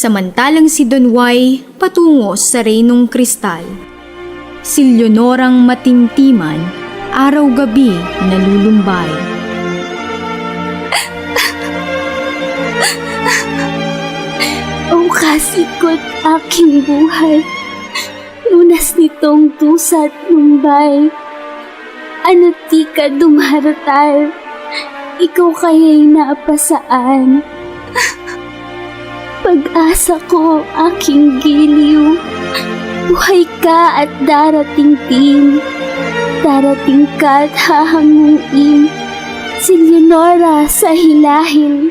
Samantalang si Don Y patungo sa Reynong Kristal. Si Leonorang matimtiman, araw-gabi nalulumbay. Ang kasikot aking buhay, lunas nitong tusat Mumbai. Ano ti ka dumaratal, ikaw kaya'y napasaan. Pag-asa ko aking giliw, buhay ka at darating din. Darating ka at hahanguin si Leonora sa hilahil.